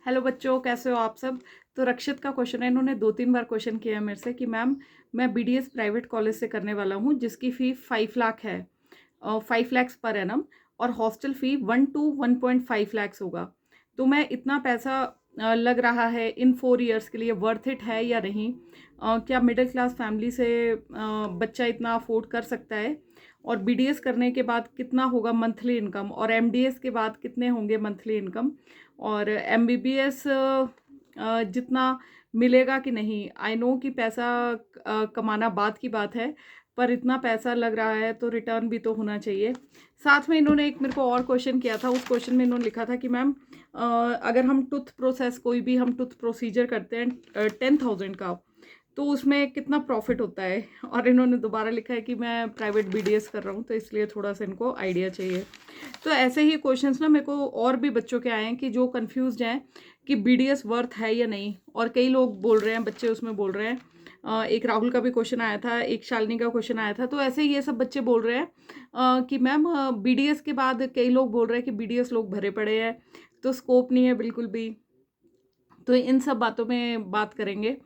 Hello बच्चों, कैसे हो आप सब। तो रक्षित का क्वेश्चन है, इन्होंने 2-3 बार क्वेश्चन किया है मेरे से कि मैम मैं बीडीएस प्राइवेट कॉलेज से करने वाला हूँ जिसकी फ़ी 5 लाख है, 5 लैक्स पर एनम, और हॉस्टल फ़ी 1 टू 1.5 लैक्स होगा। तो मैं इतना पैसा लग रहा है इन 4 इयर्स के लिए, वर्थ इट है या नहीं? क्या मिडिल क्लास फैमिली से बच्चा इतना अफोर्ड कर सकता है? और बीडीएस करने के बाद कितना होगा मंथली इनकम, और एमडीएस के बाद कितने होंगे मंथली इनकम, और एमबीबीएस जितना मिलेगा कि नहीं? आई नो कि पैसा कमाना बात की बात है, पर इतना पैसा लग रहा है तो रिटर्न भी तो होना चाहिए। साथ में इन्होंने एक मेरे को और क्वेश्चन किया था, उस क्वेश्चन में इन्होंने लिखा था कि मैम अगर हम टूथ प्रोसेस, कोई भी हम टूथ प्रोसीजर करते हैं 10,000 का, तो उसमें कितना प्रॉफिट होता है? और इन्होंने दोबारा लिखा है कि मैं प्राइवेट बीडीएस कर रहा हूँ, तो इसलिए थोड़ा सा इनको आइडिया चाहिए। तो ऐसे ही क्वेश्चंस ना मेरे को और भी बच्चों के आए हैं कि जो कंफ्यूज्ड हैं कि बीडीएस वर्थ है या नहीं। और कई लोग बोल रहे हैं, बच्चे उसमें बोल रहे हैं, एक राहुल का भी क्वेश्चन आया था, एक शालिनी का क्वेश्चन आया था, तो ऐसे ही ये सब बच्चे बोल रहे हैं कि मैम बीडीएस के बाद कई लोग बोल रहे हैं कि बीडीएस लोग भरे पड़े हैं, तो स्कोप नहीं है बिल्कुल भी। तो इन सब बातों में बात करेंगे।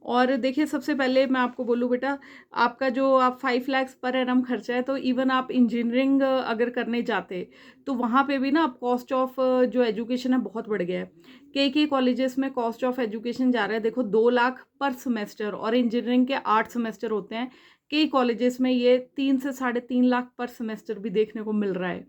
और देखिए, सबसे पहले मैं आपको बोलूँ बेटा, आपका जो आप 5 लैक्स पर एनम खर्चा है, तो इवन आप इंजीनियरिंग अगर करने जाते तो वहाँ पे भी ना आप कॉस्ट ऑफ जो एजुकेशन है बहुत बढ़ गया है। कई कॉलेजेस में कॉस्ट ऑफ एजुकेशन जा रहा है, देखो 2 लाख पर सेमेस्टर, और इंजीनियरिंग के 8 सेमेस्टर होते हैं। कई कॉलेजेस में ये 3 से 3.5 लाख पर सेमेस्टर भी देखने को मिल रहा है।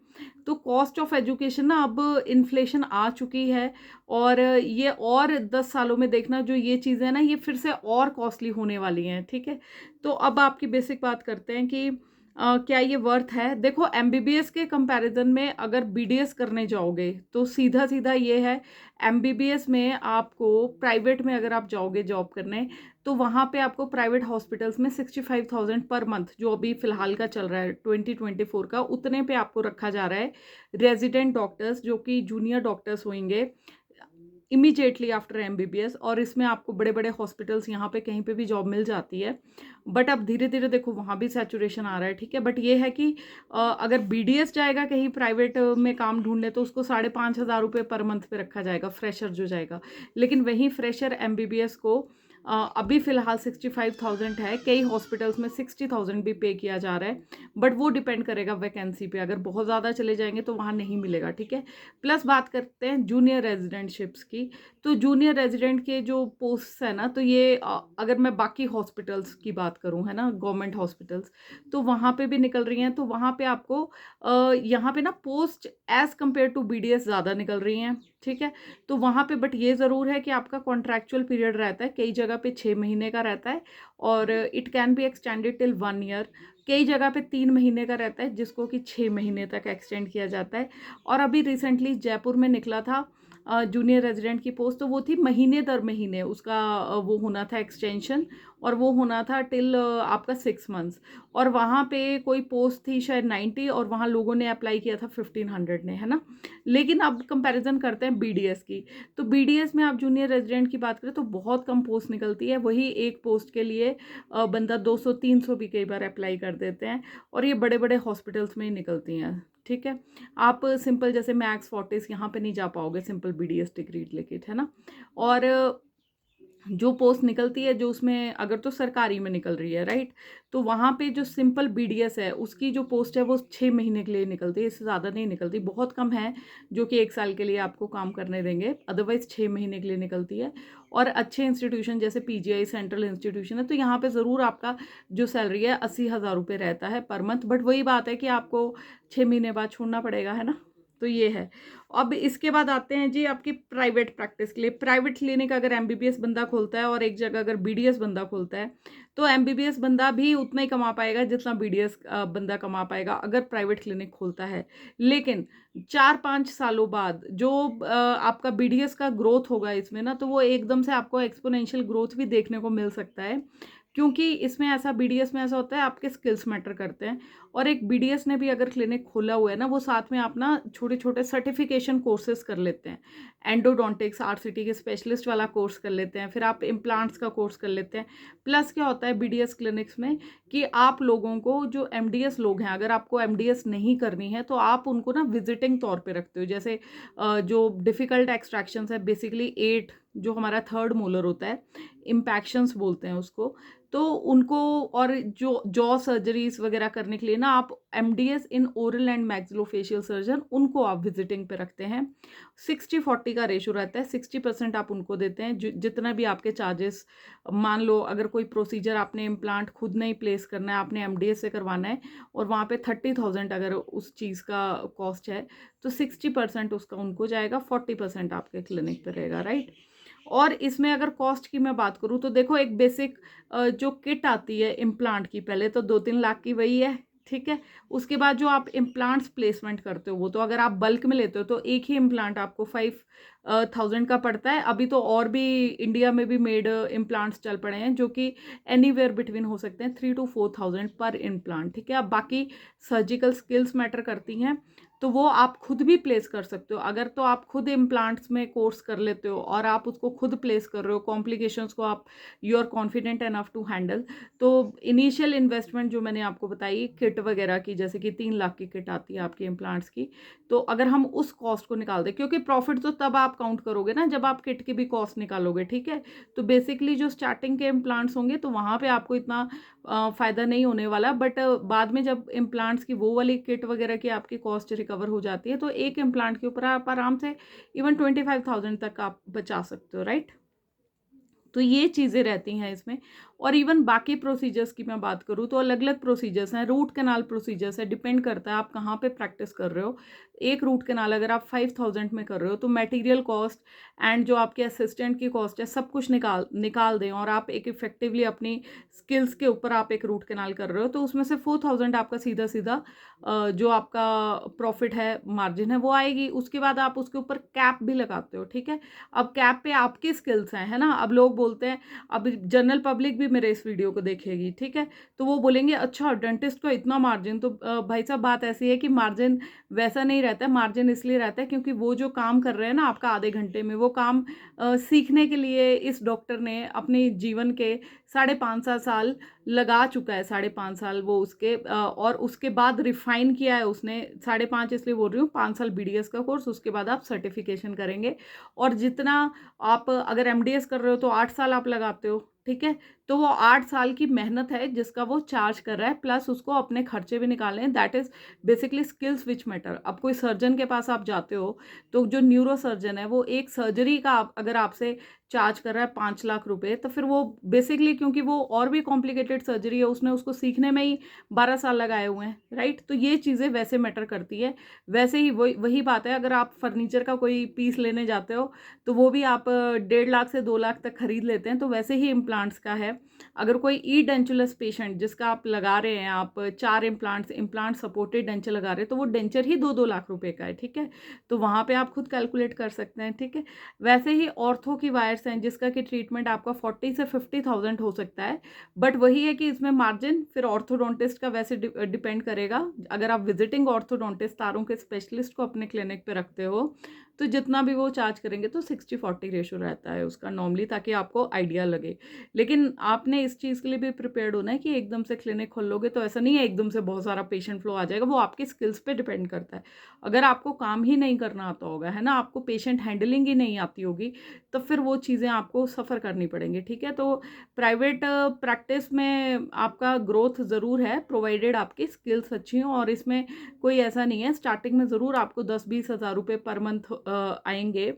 तो कॉस्ट ऑफ एजुकेशन ना, अब इन्फ्लेशन आ चुकी है, और ये और 10 सालों में देखना, जो ये चीज़ें ना ये फिर से और कॉस्टली होने वाली हैं, ठीक है। तो अब आपकी बेसिक बात करते हैं कि क्या ये वर्थ है? देखो, एमबीबीएस के कंपैरिजन में अगर बीडीएस करने जाओगे तो सीधा सीधा ये है, एमबीबीएस में आपको प्राइवेट में अगर आप जाओगे जॉब करने, तो वहाँ पे आपको प्राइवेट हॉस्पिटल्स में 65,000 पर मंथ, जो अभी फिलहाल का चल रहा है 2024 का, उतने पे आपको रखा जा रहा है। रेजिडेंट डॉक्टर्स जो कि जूनियर डॉक्टर्स होंगे इमीडिएटली आफ्टर एमबीबीएस, और इसमें आपको बड़े बड़े हॉस्पिटल्स यहाँ पे कहीं पे भी जॉब मिल जाती है। बट अब धीरे धीरे देखो वहाँ भी सैचुरेशन आ रहा है, ठीक है। बट ये है कि अगर बीडीएस जाएगा कहीं प्राइवेट में काम ढूंढने, तो उसको 5,500 रुपये पर मंथ पे रखा जाएगा, फ्रेशर जो जाएगा। लेकिन वहीं फ्रेशर एमबीबीएस को अभी फ़िलहाल 65,000 है, कई हॉस्पिटल्स में 60,000 भी पे किया जा रहा है। बट वो डिपेंड करेगा वैकेंसी पे, अगर बहुत ज़्यादा चले जाएंगे तो वहाँ नहीं मिलेगा, ठीक है। प्लस बात करते हैं जूनियर रेजिडेंटशिप्स की। तो जूनियर रेजिडेंट के जो पोस्ट है ना, तो ये अगर मैं बाकी हॉस्पिटल्स की बात करूँ, है ना, गवर्नमेंट हॉस्पिटल्स, तो वहाँ पे भी निकल रही हैं। तो वहाँ पे आपको यहाँ पे ना post as compare to BDS ज़्यादा निकल रही हैं, ठीक है। तो वहाँ पे बट ये ज़रूर है कि आपका कॉन्ट्रैक्चुअल पीरियड रहता है, कई जगह पे 6 महीने का रहता है, और it can be extended till 1 year. कई जगह पे 3 महीने का रहता है, जिसको कि 6 महीने तक एक्सटेंड किया जाता है। और अभी रिसेंटली जयपुर में निकला था जूनियर रेजिडेंट की पोस्ट, तो वो थी महीने दर महीने उसका वो होना था एक्सटेंशन, और वो होना था टिल आपका 6 मंथ्स। और वहाँ पे कोई पोस्ट थी शायद 90, और वहाँ लोगों ने अप्लाई किया था 1500 ने, है ना। लेकिन अब कंपैरिजन करते हैं बीडीएस की। तो बीडीएस में आप जूनियर रेजिडेंट की बात करें तो बहुत कम पोस्ट निकलती है, वही एक पोस्ट के लिए बंदा 200-300 भी कई बार अप्लाई कर देते हैं, और ये बड़े बड़े हॉस्पिटल्स में ही निकलती हैं, ठीक है। आप सिंपल जैसे मैक्स फोर्टिस यहाँ पे नहीं जा पाओगे सिंपल बीडीएस डिग्री लेके, है ना। और जो पोस्ट निकलती है, जो उसमें अगर तो सरकारी में निकल रही है, राइट, तो वहाँ पे जो सिंपल बीडीएस है उसकी जो पोस्ट है वो 6 महीने के लिए निकलती है, इससे ज़्यादा नहीं निकलती। बहुत कम है जो कि 1 साल के लिए आपको काम करने देंगे, अदरवाइज 6 महीने के लिए निकलती है। और अच्छे इंस्टीट्यूशन जैसे पीजीआई सेंट्रल इंस्टीट्यूशन है, तो यहाँ पे ज़रूर आपका जो सैलरी है 80,000 रुपये रहता है पर मंथ। बट वही बात है कि आपको 6 महीने बाद छोड़ना पड़ेगा, है ना। तो ये है। अब इसके बाद आते हैं जी आपकी प्राइवेट प्रैक्टिस के लिए। प्राइवेट क्लिनिक अगर एमबीबीएस बंदा खोलता है और एक जगह अगर बीडीएस बंदा खोलता है, तो एमबीबीएस बंदा भी उतना ही कमा पाएगा जितना बीडीएस बंदा कमा पाएगा अगर प्राइवेट क्लिनिक खोलता है। लेकिन 4-5 सालों बाद जो आपका बीडीएस का ग्रोथ होगा इसमें ना, तो वो एकदम से आपको एक्सपोनेंशियल ग्रोथ भी देखने को मिल सकता है। क्योंकि इसमें ऐसा बीडीएस में ऐसा होता है, आपके स्किल्स मैटर करते हैं। और एक बीडीएस ने भी अगर क्लिनिक खोला हुआ है ना, वो साथ में आप ना छोटे-छोटे सर्टिफिकेशन कोर्सेज़ कर लेते हैं। एंडोडोंटिक्स, आरसीटी के स्पेशलिस्ट वाला कोर्स कर लेते हैं, फिर आप इम्प्लांट्स का कोर्स कर लेते हैं। प्लस क्या होता है बीडीएस क्लिनिक्स में कि आप लोगों को, जो एमडीएस लोग हैं, अगर आपको एमडीएस नहीं करनी है तो आप उनको ना विजिटिंग तौर पे रखते हो। जैसे जो डिफ़िकल्ट एक्सट्रैक्शंस है, बेसिकली 8 जो हमारा थर्ड मोलर होता है, इम्पैक्शंस बोलते हैं उसको, तो उनको, और जो जॉ सर्जरीज वगैरह करने के लिए ना आप MDS in oral and maxillofacial surgeon, उनको आप विजिटिंग पे रखते हैं। 60-40 का रेशो रहता है, 60% आप उनको देते हैं। जितना भी आपके चार्जेस, मान लो अगर कोई प्रोसीजर आपने इम्प्लांट खुद नहीं प्लेस करना है, आपने एमडीएस से करवाना है, और वहाँ पे 30,000 अगर उस चीज़ का कॉस्ट है, तो 60% उसका उनको जाएगा, 40% आपके क्लिनिक पे रहेगा, राइट। और इसमें अगर कॉस्ट की मैं बात करूँ तो देखो, एक बेसिक जो किट आती है इम्प्लांट की, पहले तो 2-3 लाख की वही है, ठीक है। उसके बाद जो आप इम्प्लांट्स प्लेसमेंट करते हो, वो तो अगर आप बल्क में लेते हो तो एक ही इम्प्लांट आपको 5,000 का पड़ता है। अभी तो और भी इंडिया में भी मेड इम्प्लांट्स चल पड़े हैं, जो कि एनीवेयर बिटवीन हो सकते हैं 3 to 4,000 पर इम्प्लांट, ठीक है। अब बाकी सर्जिकल स्किल्स मैटर करती हैं, तो वो आप खुद भी प्लेस कर सकते हो। अगर तो आप खुद इम्प्लांट्स में कोर्स कर लेते हो और आप उसको खुद प्लेस कर रहे हो, कॉम्प्लिकेशंस को आप, you are confident enough to handle, तो इनिशियल इन्वेस्टमेंट जो मैंने आपको बताई किट वगैरह की, जैसे कि 3 लाख की किट आती है आपके इम्प्लांट्स की, तो अगर हम उस कॉस्ट को निकाल दें, क्योंकि प्रॉफिट तो तब आप काउंट करोगे ना जब आप किट की भी कॉस्ट निकालोगे, ठीक है। तो बेसिकली जो स्टार्टिंग के इम्प्लांट्स होंगे तो वहाँ पे आपको इतना फ़ायदा नहीं होने वाला, बट बाद में जब इम्प्लांट्स की वो वाली किट वगैरह की आपकी कॉस्ट रिकवर हो जाती है, तो एक इम्प्लांट के ऊपर आप आराम से इवन 25,000 तक आप बचा सकते हो, राइट। तो ये चीज़ें रहती हैं इसमें। और इवन बाकी प्रोसीजर्स की मैं बात करूँ तो अलग अलग प्रोसीजर्स हैं, रूट कैनाल प्रोसीजर्स है, डिपेंड करता है आप कहाँ पे प्रैक्टिस कर रहे हो। एक रूट कैनाल अगर आप 5,000 में कर रहे हो तो मटेरियल कॉस्ट एंड जो आपके असिस्टेंट की कॉस्ट है, सब कुछ निकाल निकाल दें, और आप एक इफेक्टिवली अपनी स्किल्स के ऊपर आप एक रूट कैनाल कर रहे हो, तो उसमें से 4,000 आपका सीधा सीधा जो आपका प्रॉफिट है, मार्जिन है, वो आएगी। उसके बाद आप उसके ऊपर कैप भी लगाते हो, ठीक है। अब कैप पे आपकी स्किल्स हैं, है ना। अब लोग बोलते हैं, अब जनरल पब्लिक भी मेरे इस वीडियो को देखेगी, ठीक है, तो वो बोलेंगे अच्छा डेंटिस्ट का इतना मार्जिन, तो भाई साहब बात ऐसी है कि मार्जिन वैसा नहीं रहता है। मार्जिन इसलिए रहता है क्योंकि वो जो काम कर रहे हैं ना आपका आधे घंटे में, वो काम सीखने के लिए इस डॉक्टर ने अपने जीवन के 5.5-7 साल लगा चुका है। 5.5 साल वो उसके और उसके बाद रिफाइन किया है उसने। 5.5 इसलिए बोल रही हूँ, 5 साल बीडीएस का कोर्स, उसके बाद आप सर्टिफिकेशन करेंगे। और जितना आप अगर एमडीएस कर रहे हो तो 8 साल आप लगाते हो, ठीक है। तो वो 8 साल की मेहनत है जिसका वो चार्ज कर रहा है, प्लस उसको अपने खर्चे भी निकालने हैं। That is basically skills which matter. अब कोई सर्जन के पास आप जाते हो, तो जो न्यूरो सर्जन है वो एक सर्जरी का अगर आपसे चार्ज कर रहा है 5 लाख रुपए, तो फिर वो बेसिकली, क्योंकि वो और भी कॉम्प्लिकेटेड सर्जरी है, उसने उसको सीखने में ही 12 साल लगाए हुए हैं, राइट। तो ये चीज़ें वैसे मैटर करती है। वैसे ही वही बात है, अगर आप फर्नीचर का कोई पीस लेने जाते हो तो वो भी आप 1.5 लाख से 2 लाख तक खरीद लेते हैं। तो वैसे ही इम्प्लांट्स का है। अगर कोई ई डेंचुलस पेशेंट जिसका आप लगा रहे हैं, आप 4 इम्प्लांट सपोर्टेड डेंचर लगा रहे हैं, तो वो डेंचर ही 2-2 लाख रुपए का है, ठीक है। तो वहाँ पे आप खुद कैलकुलेट कर सकते हैं, ठीक है। वैसे ही ऑर्थो की वायर्स हैं जिसका कि ट्रीटमेंट आपका 40 से 50,000 हो सकता है, बट वही है कि इसमें मार्जिन फिर ऑर्थोडोंटिस्ट का वैसे डिपेंड करेगा। अगर आप विजिटिंग ऑर्थोडोंटिस्ट, तारों के स्पेशलिस्ट को अपने क्लिनिक पे रखते हो, तो जितना भी वो चार्ज करेंगे तो 60-40 रेशो रहता है उसका नॉर्मली, ताकि आपको आइडिया लगे। लेकिन आपने इस चीज़ के लिए भी प्रिपेयर्ड होना है कि एकदम से क्लिनिक खोल लोगे तो ऐसा नहीं है एकदम से बहुत सारा पेशेंट फ्लो आ जाएगा। वो आपकी स्किल्स पे डिपेंड करता है। अगर आपको काम ही नहीं करना आता होगा, है ना, आपको पेशेंट हैंडलिंग ही नहीं आती होगी, तो फिर वो चीज़ें आपको सफ़र करनी पड़ेंगी, ठीक है। तो प्राइवेट प्रैक्टिस में आपका ग्रोथ ज़रूर है, प्रोवाइडेड आपकी स्किल्स अच्छी हों। और इसमें कोई ऐसा नहीं है, स्टार्टिंग में ज़रूर आपको 10-20 हज़ार रुपये पर मंथ आएंगे,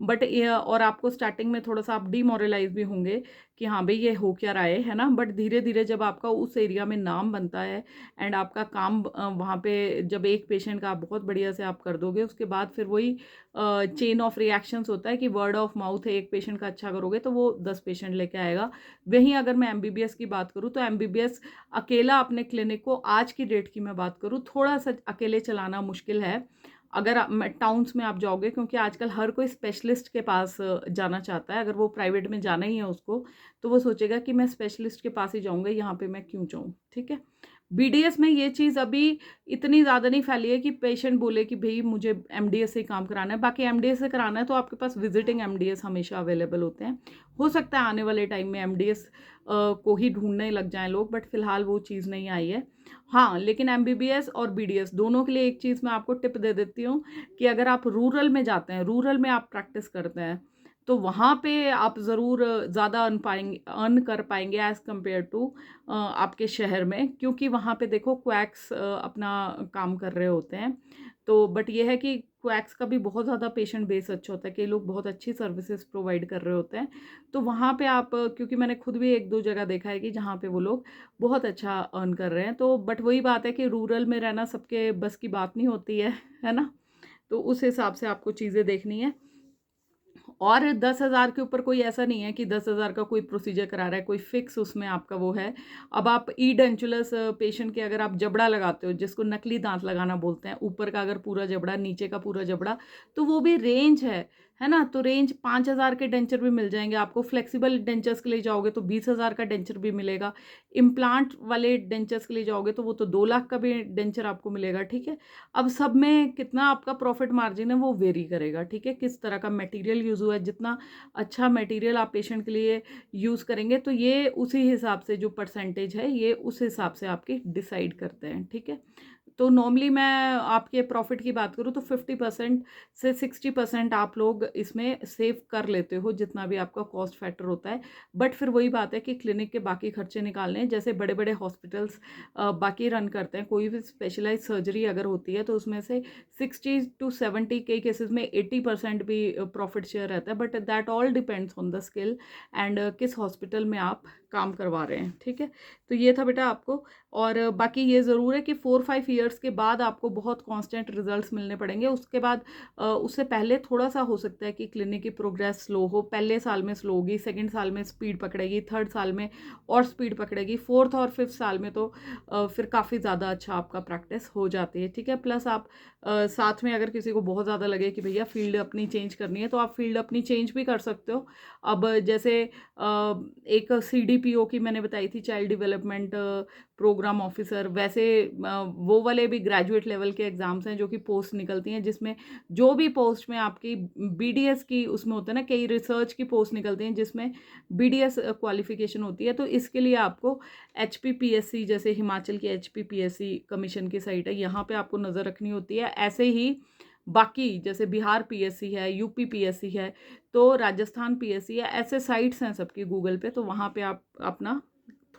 बट और आपको स्टार्टिंग में थोड़ा सा आप डीमोरलाइज भी होंगे कि हाँ भाई ये हो क्या रहा है ना। बट धीरे धीरे जब आपका उस एरिया में नाम बनता है एंड आपका काम वहाँ पे जब एक पेशेंट का आप बहुत बढ़िया से आप कर दोगे, उसके बाद फिर वही चेन ऑफ रिएक्शंस होता है कि वर्ड ऑफ माउथ है, एक पेशेंट का अच्छा करोगे तो वो 10 पेशेंट लेके आएगा। वहीं अगर मैं एमबीबीएस की बात करूँ तो एमबीबीएस अकेला अपने क्लिनिक को, आज की डेट की मैं बात करूँ, थोड़ा सा अकेले चलाना मुश्किल है। अगर आप टाउन्स में आप जाओगे, क्योंकि आजकल हर कोई स्पेशलिस्ट के पास जाना चाहता है। अगर वो प्राइवेट में जाना ही है उसको, तो वो सोचेगा कि मैं स्पेशलिस्ट के पास ही जाऊँगा, यहाँ पे मैं क्यों जाऊँ, ठीक है। बीडीएस में ये चीज़ अभी इतनी ज़्यादा नहीं फैली है कि पेशेंट बोले कि भई मुझे एमडीएस से ही काम कराना है। बाकी एमडीएस से कराना है तो आपके पास विजिटिंग एमडीएस हमेशा अवेलेबल होते हैं। हो सकता है आने वाले टाइम में एमडीएस को ही ढूँढने लग जाएँ लोग, बट फ़िलहाल वो चीज़ नहीं आई है। हाँ, लेकिन एमबीबीएस और बीडीएस दोनों के लिए एक चीज़ मैं आपको टिप दे देती हूँ कि अगर आप रूरल में जाते हैं, रूरल में आप प्रैक्टिस करते हैं, तो वहाँ पे आप ज़रूर ज़्यादा अर्न कर पाएँगे एज़ कम्पेयर टू आपके शहर में, क्योंकि वहाँ पे देखो क्वैक्स अपना काम कर रहे होते हैं। तो बट ये है कि क्वैक्स का भी बहुत ज़्यादा पेशेंट बेस अच्छा होता है, कई लोग बहुत अच्छी सर्विसेज प्रोवाइड कर रहे होते हैं। तो वहाँ पे आप क्योंकि मैंने खुद भी 1-2 जगह देखा है कि जहाँ पे वो लोग बहुत अच्छा अर्न कर रहे हैं। तो बट वही बात है कि रूरल में रहना सबके बस की बात नहीं होती है ना? तो उस हिसाब से आपको चीज़ें देखनी है। और 10,000 के ऊपर कोई ऐसा नहीं है कि 10,000 का कोई प्रोसीजर करा रहा है, कोई फिक्स उसमें आपका वो है। अब आप ईडेंचुलस पेशेंट के अगर आप जबड़ा लगाते हो, जिसको नकली दाँत लगाना बोलते हैं, ऊपर का अगर पूरा जबड़ा, नीचे का पूरा जबड़ा, तो वो भी रेंज है ना? तो रेंज 5,000 के डेंचर भी मिल जाएँगे आपको। फ्लेक्सिबल डेंचर्स के लिए जाओगे तो 20,000 का डेंचर भी मिलेगा। इम्प्लांट वाले डेंचर्स के लिए जाओगे तो वो तो 2 लाख का भी डेंचर आपको मिलेगा, ठीक है? अब सब में कितना आपका प्रॉफिट मार्जिन है वो वेरी करेगा, ठीक है? किस तरह का मटेरियल यूज़ हुआ है, जितना अच्छा मटेरियल आप पेशेंट के लिए यूज़ करेंगे तो ये उसी हिसाब से जो परसेंटेज है ये उस हिसाब से आपकी डिसाइड करते हैं, ठीक है? तो नॉर्मली मैं आपके प्रॉफिट की बात करूँ तो 50% से 60% आप लोग इसमें सेव कर लेते हो, जितना भी आपका कॉस्ट फैक्टर होता है। बट फिर वही बात है कि क्लिनिक के बाकी खर्चे निकालने हैं, जैसे बड़े-बड़े हॉस्पिटल्स बाकी रन करते हैं, कोई भी स्पेशलाइज़ सर्जरी अगर होती है तो उसमें से 60 टू 70 कई केसेज़ में 80% भी प्रॉफिट शेयर रहता है, but that all depends on the skill and किस हॉस्पिटल में आप काम करवा रहे हैं, ठीक है? तो ये था बेटा आपको। और बाकी ये ज़रूर है कि 4-5 ईयर्स के बाद आपको बहुत कांस्टेंट रिजल्ट्स मिलने पड़ेंगे। उसके बाद उससे पहले थोड़ा-सा हो सकता है कि क्लिनिक की प्रोग्रेस स्लो हो। पहले साल में स्लो होगी, सेकंड साल में स्पीड पकड़ेगी, थर्ड साल में और स्पीड पकड़ेगी, फोर्थ और फिफ्थ साल में तो फिर काफ़ी ज़्यादा अच्छा आपका प्रैक्टिस हो जाती है, ठीक है? प्लस आप साथ में अगर किसी को बहुत ज़्यादा लगे कि भैया फील्ड अपनी चेंज करनी है, तो आप फील्ड अपनी चेंज भी कर सकते हो। अब जैसे एक सीडीपीओ की मैंने बताई थी, चाइल्ड डेवलपमेंट प्रोग्राम ऑफिसर, वैसे वो वाले भी ग्रेजुएट लेवल के एग्ज़ाम्स हैं जो कि पोस्ट निकलती हैं, जिसमें जो भी पोस्ट में आपकी बीडीएस की उसमें होता है ना, कई रिसर्च की पोस्ट निकलती हैं जिसमें बीडीएस क्वालिफिकेशन होती है। तो इसके लिए आपको एचपीपीएससी, जैसे हिमाचल की एचपीपीएससी कमीशन की साइट है, यहाँ पे आपको नज़र रखनी होती है। ऐसे ही बाकी जैसे बिहार पीएससी है, यूपी पीएससी है, तो राजस्थान पीएससी है, ऐसे साइट्स हैं सबकी गूगल पे, तो वहाँ पे आप अपना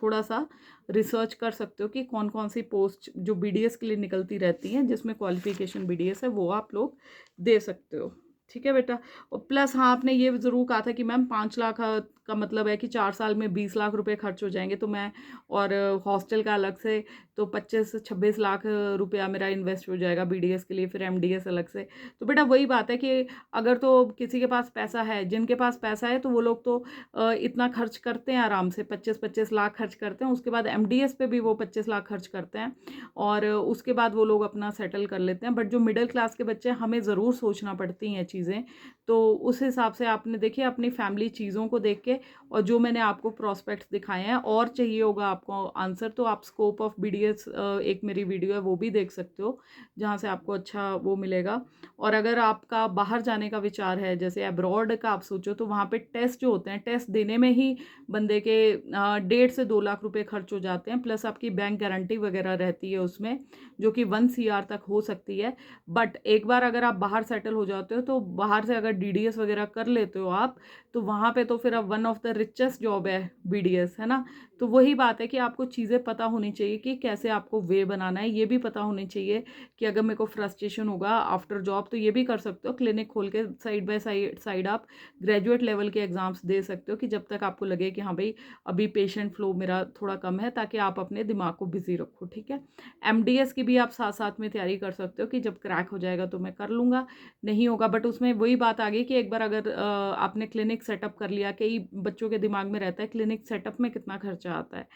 थोड़ा-सा रिसर्च कर सकते हो कि कौन-कौन सी पोस्ट जो बीडीएस के लिए निकलती रहती हैं, जिसमें क्वालिफ़िकेशन बीडीएस है, वो आप लोग दे सकते हो। ठीक है बेटा? और प्लस हाँ, आपने ये ज़रूर कहा था कि मैम 5 लाख का मतलब है कि 4 साल में 20 लाख रुपए खर्च हो जाएँगे, तो मैं और हॉस्टल का अलग से तो 25 से 26 लाख रुपया मेरा इन्वेस्ट हो जाएगा बीडीएस के लिए, फिर एमडीएस अलग से। तो बेटा वही बात है कि अगर तो किसी के पास पैसा है, जिनके पास पैसा है तो वो लोग तो इतना खर्च करते हैं आराम से, 25-25 लाख खर्च करते हैं, उसके बाद एमडीएस पे भी वो 25 लाख खर्च करते हैं और उसके बाद वो लोग अपना सेटल कर लेते हैं। बट जो मिडिल क्लास के बच्चे हैं, हमें ज़रूर सोचना पड़ती हैं चीज़ें। तो उस हिसाब से आपने देखिए अपनी फैमिली चीज़ों को देख के, और जो मैंने आपको प्रॉस्पेक्ट्स दिखाए हैं, और चाहिए होगा आपको आंसर तो आप स्कोप ऑफ बीडीएस एक मेरी वीडियो है वो भी देख सकते हो, जहाँ से आपको अच्छा वो मिलेगा। और अगर आपका बाहर जाने का विचार है, जैसे अब्रॉड का आप सोचो, तो वहाँ पे टेस्ट जो होते हैं, टेस्ट देने में ही बंदे के 1.5 से 2 लाख रुपए खर्च हो जाते हैं, प्लस आपकी बैंक गारंटी वगैरह रहती है उसमें, जो कि 1 सीआर तक हो सकती है। बट एक बार अगर आप बाहर सेटल हो जाते हो, तो बाहर से अगर डीडीएस वगैरह कर लेते हो आप, तो वहाँ पे तो फिर अब one of the richest job है बीडीएस, है ना? तो वही बात है कि आपको चीज़ें पता होनी चाहिए कि कैसे आपको वे बनाना है। ये भी पता होनी चाहिए कि अगर मेरे को फ्रस्ट्रेशन होगा आफ्टर जॉब, तो ये भी कर सकते हो, क्लिनिक खोल के साइड बाय साइड आप ग्रेजुएट लेवल के एग्ज़ाम्स दे सकते हो, कि जब तक आपको लगे कि हाँ भाई अभी पेशेंट फ्लो मेरा थोड़ा कम है, ताकि आप अपने दिमाग को बिज़ी रखो, ठीक है? एमडीएस की भी आप साथ-साथ में तैयारी कर सकते हो कि जब क्रैक हो जाएगा तो मैं कर लूँगा, नहीं होगा, बट उसमें वही बात आ गई कि एक बार अगर आपने क्लिनिक सेटअप कर लिया, कई बच्चों के दिमाग में रहता है क्लिनिक सेटअप में कितना खर्चा आता है।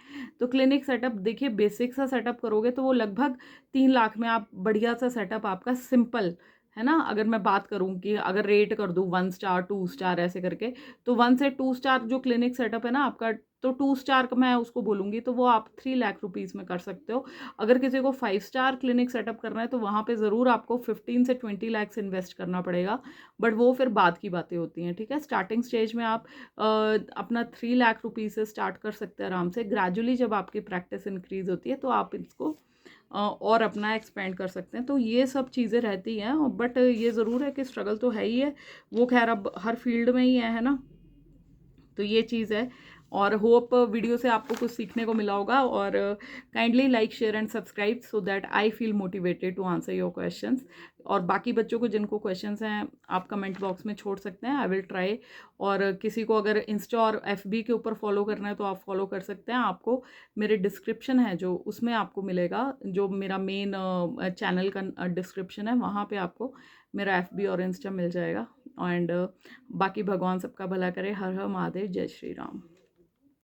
तो क्लिनिक सेटअप देखिए, बेसिक सा सेटअप करोगे तो वो लगभग 3 लाख में आप बढ़िया सा सेटअप आपका सिंपल, है ना? अगर मैं बात करूँ कि अगर रेट कर दूँ 1 स्टार, 2 स्टार ऐसे करके, तो 1 से 2 स्टार जो क्लिनिक सेटअप है ना आपका, तो 2 स्टार का मैं उसको बोलूँगी, तो वो आप 3 लाख रुपीज़ में कर सकते हो। अगर किसी को 5 स्टार क्लिनिक सेटअप करना है, तो वहाँ पे ज़रूर आपको 15 से 20 लैक्स इन्वेस्ट करना पड़ेगा, बट वो फिर बाद की बातें होती हैं, ठीक है? स्टार्टिंग स्टेज में आप अपना 3 लाख रुपीज़ से स्टार्ट कर सकते हैं आराम से। ग्रेजुअली जब आपकी प्रैक्टिस इंक्रीज़ होती है, तो आप इसको और अपना एक्सपेंड कर सकते हैं। तो ये सब चीज़ें रहती हैं, बट ये ज़रूर है कि स्ट्रगल तो है ही है, वो खैर अब हर फील्ड में ही है ना? तो ये चीज़ है, और होप वीडियो से आपको कुछ सीखने को मिला होगा, और kindly like share and subscribe so that I feel motivated to answer your questions. और बाकी बच्चों को जिनको क्वेश्चंस हैं आप कमेंट बॉक्स में छोड़ सकते हैं, आई विल ट्राई। और किसी को अगर इंस्टा और एफबी के ऊपर फॉलो करना है तो आप फॉलो कर सकते हैं। आपको मेरे डिस्क्रिप्शन है जो, उसमें आपको मिलेगा, जो मेरा मेन चैनल का डिस्क्रिप्शन है, वहाँ पे आपको मेरा एफबी और इंस्टा मिल जाएगा। एंड बाकी भगवान सबका भला करे। हर हर महादेव, जय श्री राम।